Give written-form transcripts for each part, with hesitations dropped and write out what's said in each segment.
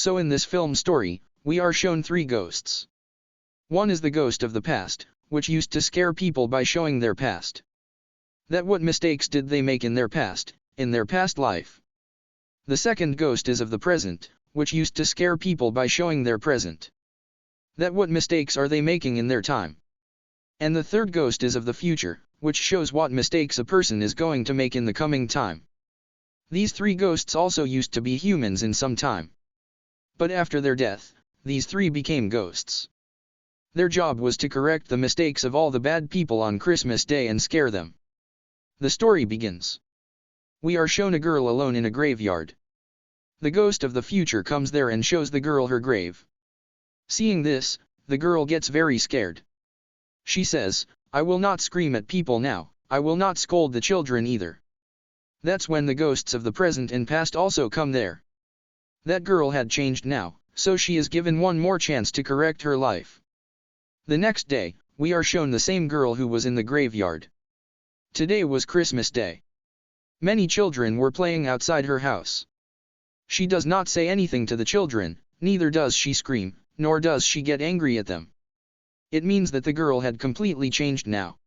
So in this film story, we are shown three ghosts. One is the ghost of the past, which used to scare people by showing their past. That what mistakes did they make in their past life. The second ghost is of the present, which used to scare people by showing their present. That what mistakes are they making in their time. And the third ghost is of the future, which shows what mistakes a person is going to make in the coming time. These three ghosts also used to be humans in some time. But after their death, these three became ghosts. Their job was to correct the mistakes of all the bad people on Christmas Day and scare them. The story begins. We are shown a girl alone in a graveyard. The ghost of the future comes there and shows the girl her grave. Seeing this, the girl gets very scared. She says, "I will not scream at people now, I will not scold the children either." That's when the ghosts of the present and past also come there. That girl had changed now, so she is given one more chance to correct her life. The next day, we are shown the same girl who was in the graveyard. Today was Christmas Day. Many children were playing outside her house. She does not say anything to the children, neither does she scream, nor does she get angry at them. It means that the girl had completely changed now.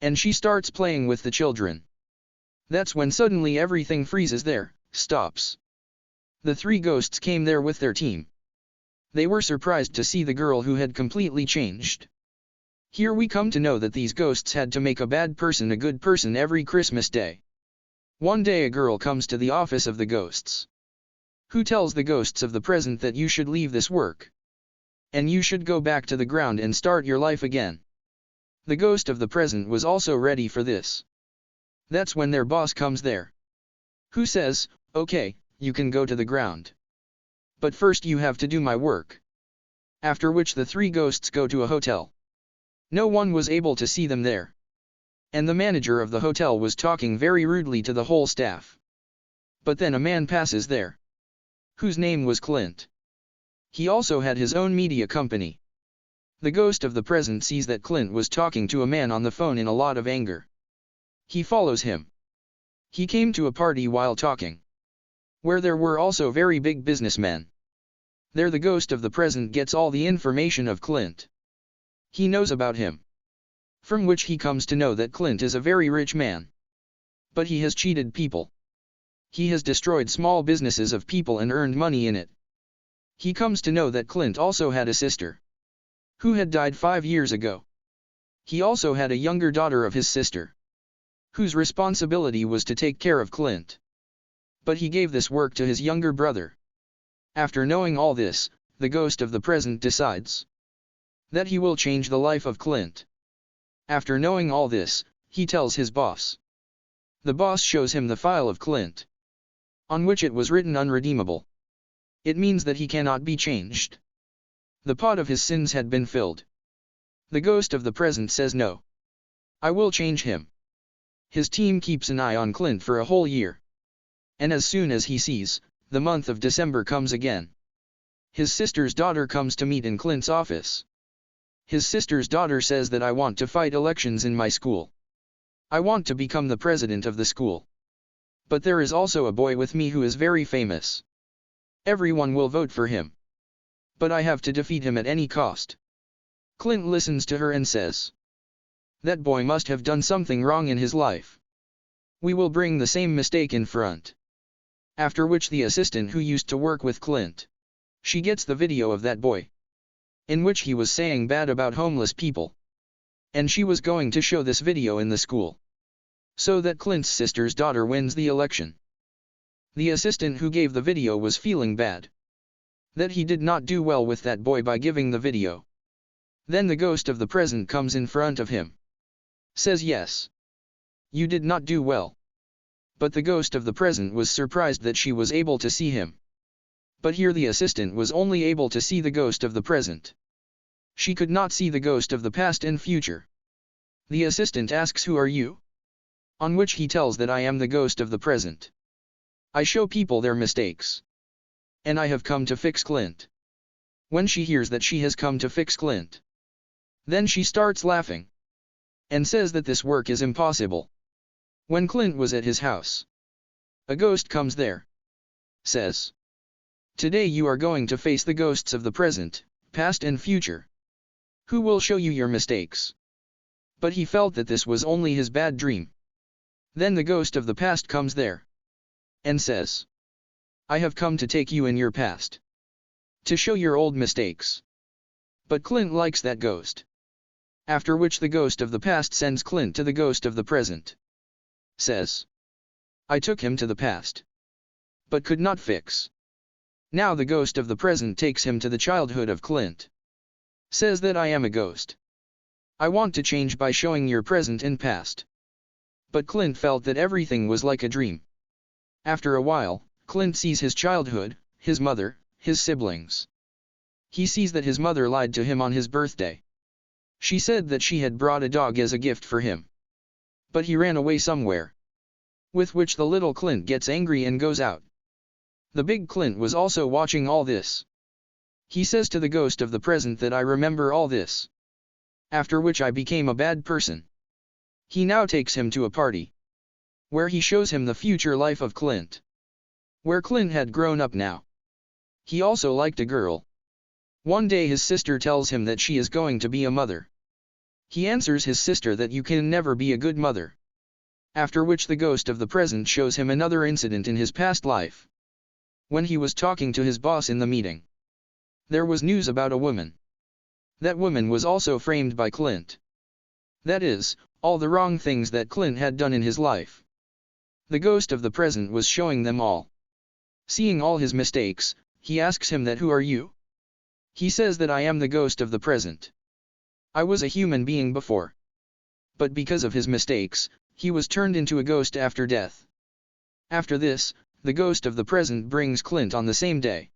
And she starts playing with the children. That's when suddenly everything freezes there, stops. The three ghosts came there with their team. They were surprised to see the girl who had completely changed. Here we come to know that these ghosts had to make a bad person a good person every Christmas Day. One day a girl comes to the office of the ghosts. Who tells the ghosts of the present that you should leave this work. And you should go back to the ground and start your life again. The ghost of the present was also ready for this. That's when their boss comes there. Who says, "Okay, you can go to the ground. But first you have to do my work." After which the three ghosts go to a hotel. No one was able to see them there. And the manager of the hotel was talking very rudely to the whole staff. But then a man passes there. Whose name was Clint. He also had his own media company. The ghost of the present sees that Clint was talking to a man on the phone in a lot of anger. He follows him. He came to a party while talking, where there were also very big businessmen. There the ghost of the present gets all the information of Clint. He knows about him. From which he comes to know that Clint is a very rich man. But he has cheated people. He has destroyed small businesses of people and earned money in it. He comes to know that Clint also had a sister, who had died 5 years ago. He also had a younger daughter of his sister, whose responsibility was to take care of Clint. But he gave this work to his younger brother. After knowing all this, the ghost of the present decides that he will change the life of Clint. After knowing all this, he tells his boss. The boss shows him the file of Clint, on which it was written unredeemable. It means that he cannot be changed. The pot of his sins had been filled. The ghost of the present says no. I will change him. His team keeps an eye on Clint for a whole year. And as soon as he sees, the month of December comes again. His sister's daughter comes to meet in Clint's office. His sister's daughter says that I want to fight elections in my school. I want to become the president of the school. But there is also a boy with me who is very famous. Everyone will vote for him. But I have to defeat him at any cost. Clint listens to her and says, that boy must have done something wrong in his life. We will bring the same mistake in front. After which the assistant who used to work with Clint, she gets the video of that boy, in which he was saying bad about homeless people. And she was going to show this video in the school, so that Clint's sister's daughter wins the election. The assistant who gave the video was feeling bad, that he did not do well with that boy by giving the video. Then the ghost of the present comes in front of him. Says yes. You did not do well. But the ghost of the present was surprised that she was able to see him. But here the assistant was only able to see the ghost of the present. She could not see the ghost of the past and future. The assistant asks, "Who are you?" On which he tells that I am the ghost of the present. I show people their mistakes. And I have come to fix Clint. When she hears that she has come to fix Clint, then she starts laughing. And says that this work is impossible. When Clint was at his house, a ghost comes there. Says, Today you are going to face the ghosts of the present, past and future. Who will show you your mistakes? But he felt that this was only his bad dream. Then the ghost of the past comes there. And says, I have come to take you in your past. To show your old mistakes. But Clint likes that ghost. After which the ghost of the past sends Clint to the ghost of the present. Says, I took him to the past. But could not fix. Now the ghost of the present takes him to the childhood of Clint. Says that I am a ghost. I want to change by showing your present and past. But Clint felt that everything was like a dream. After a while, Clint sees his childhood, his mother, his siblings. He sees that his mother lied to him on his birthday. She said that she had brought a dog as a gift for him. But he ran away somewhere. With which the little Clint gets angry and goes out. The big Clint was also watching all this. He says to the ghost of the present that I remember all this. After which I became a bad person. He now takes him to a party. Where he shows him the future life of Clint. Where Clint had grown up now. He also liked a girl. One day his sister tells him that she is going to be a mother. He answers his sister that you can never be a good mother. After which the ghost of the present shows him another incident in his past life. When he was talking to his boss in the meeting. There was news about a woman. That woman was also framed by Clint. That is, all the wrong things that Clint had done in his life. The ghost of the present was showing them all. Seeing all his mistakes, he asks him that who are you? He says that I am the ghost of the present. I was a human being before. But because of his mistakes, he was turned into a ghost after death. After this, the ghost of the present brings Clint on the same day.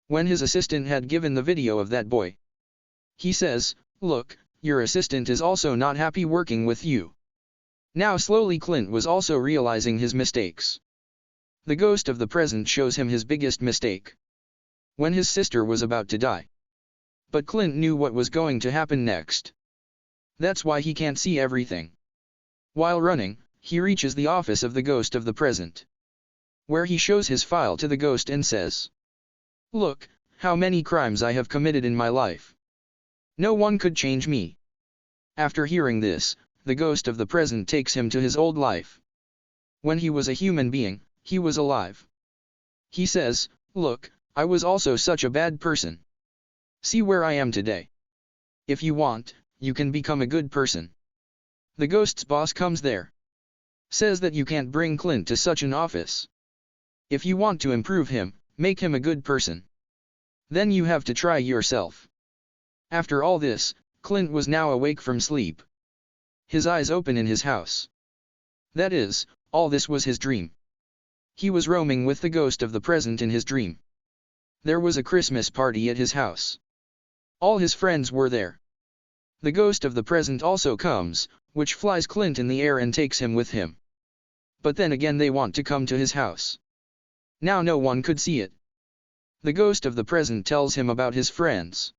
When his assistant had given the video of that boy. He says, look, your assistant is also not happy working with you. Now slowly Clint was also realizing his mistakes. The ghost of the present shows him his biggest mistake. When his sister was about to die. But Clint knew what was going to happen next. That's why he can't see everything. While running, he reaches the office of the ghost of the present. Where he shows his file to the ghost and says, look, how many crimes I have committed in my life. No one could change me. After hearing this, the ghost of the present takes him to his old life. When he was a human being, he was alive. He says, look, I was also such a bad person. See where I am today. If you want, you can become a good person. The ghost's boss comes there. Says that you can't bring Clint to such an office. If you want to improve him, make him a good person. Then you have to try yourself. After all this, Clint was now awake from sleep. His eyes open in his house. That is, all this was his dream. He was roaming with the ghost of the present in his dream. There was a Christmas party at his house. All his friends were there. The ghost of the present also comes, which flies Clint in the air and takes him with him. But then again they want to come to his house. Now no one could see it. The ghost of the present tells him about his friends.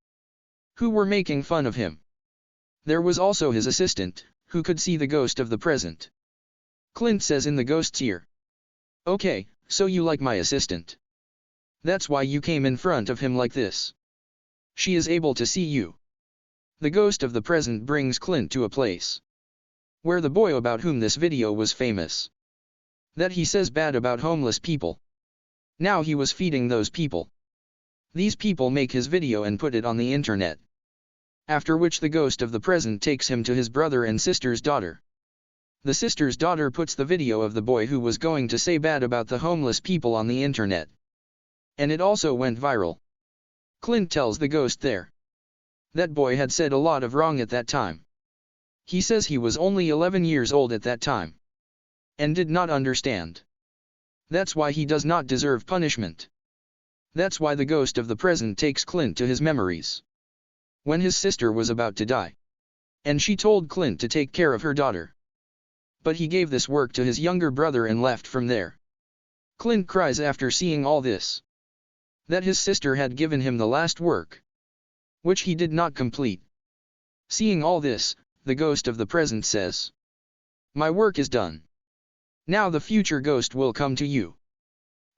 Who were making fun of him. There was also his assistant, who could see the ghost of the present. Clint says in the ghost's ear. Okay, so you like my assistant. That's why you came in front of him like this. She is able to see you. The ghost of the present brings Clint to a place. Where the boy about whom this video was famous. That he says bad about homeless people. Now he was feeding those people. These people make his video and put it on the internet. After which the ghost of the present takes him to his brother and sister's daughter. The sister's daughter puts the video of the boy who was going to say bad about the homeless people on the internet. And it also went viral. Clint tells the ghost there. That boy had said a lot of wrong at that time. He says he was only 11 years old at that time. And did not understand. That's why he does not deserve punishment. That's why the ghost of the present takes Clint to his memories. When his sister was about to die. And she told Clint to take care of her daughter. But he gave this work to his younger brother and left from there. Clint cries after seeing all this. That his sister had given him the last work. Which he did not complete. Seeing all this, the ghost of the present says. My work is done. Now the future ghost will come to you.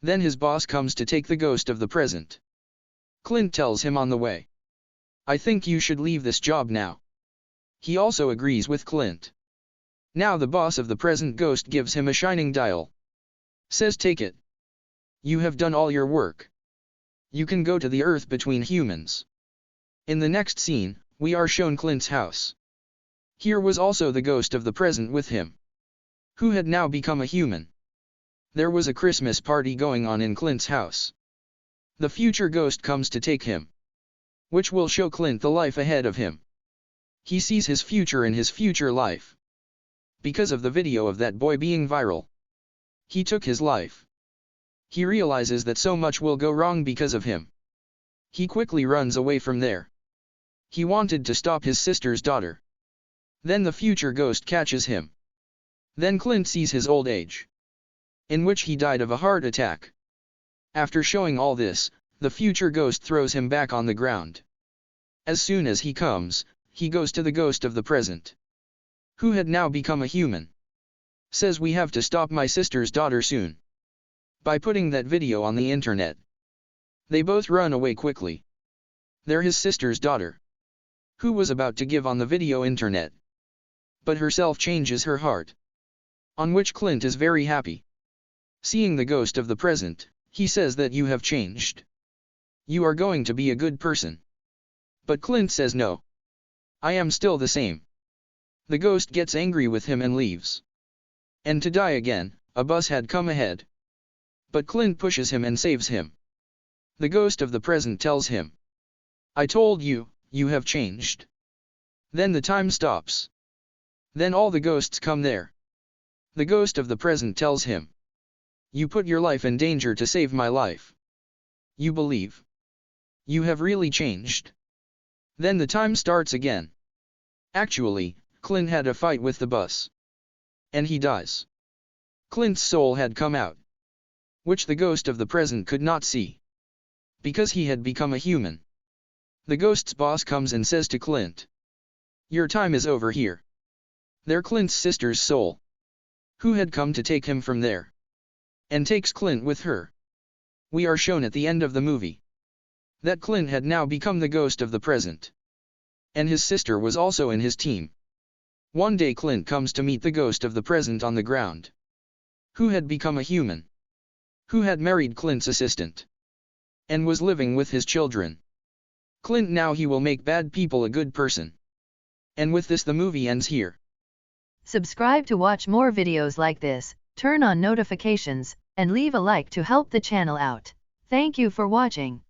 Then his boss comes to take the ghost of the present. Clint tells him on the way, "I think you should leave this job now." He also agrees with Clint. Now the boss of the present ghost gives him a shining dial. Says, "Take it. You have done all your work. You can go to the earth between humans." In the next scene, we are shown Clint's house. Here was also the ghost of the present with him, who had now become a human. There was a Christmas party going on in Clint's house. The future ghost comes to take him, which will show Clint the life ahead of him. He sees his future in his future life. Because of the video of that boy being viral, he took his life. He realizes that so much will go wrong because of him. He quickly runs away from there. He wanted to stop his sister's daughter. Then the future ghost catches him. Then Clint sees his old age, in which he died of a heart attack. After showing all this, the future ghost throws him back on the ground. As soon as he comes, he goes to the ghost of the present, who had now become a human. Says, "We have to stop my sister's daughter soon." By putting that video on the internet, they both run away quickly. They're his sister's daughter, who was about to give on the video internet, but herself changes her heart, on which Clint is very happy. Seeing the ghost of the present, he says that you have changed. You are going to be a good person. But Clint says, "No. I am still the same." The ghost gets angry with him and leaves. And to die again, a bus had come ahead. But Clint pushes him and saves him. The ghost of the present tells him, "I told you, you have changed." Then the time stops. Then all the ghosts come there. The ghost of the present tells him, "You put your life in danger to save my life. You believe. You have really changed." Then the time starts again. Actually, Clint had a fight with the bus, and he dies. Clint's soul had come out, which the ghost of the present could not see, because he had become a human. The ghost's boss comes and says to Clint, "Your time is over here." They're Clint's sister's soul, who had come to take him from there, and takes Clint with her. We are shown at the end of the movie that Clint had now become the ghost of the present, and his sister was also in his team. One day Clint comes to meet the ghost of the present on the ground, who had become a human, who had married Clint's assistant, and was living with his children. Clint now he will make bad people a good person. And with this the movie ends here. Subscribe to watch more videos like this, turn on notifications, and leave a like to help the channel out. Thank you for watching.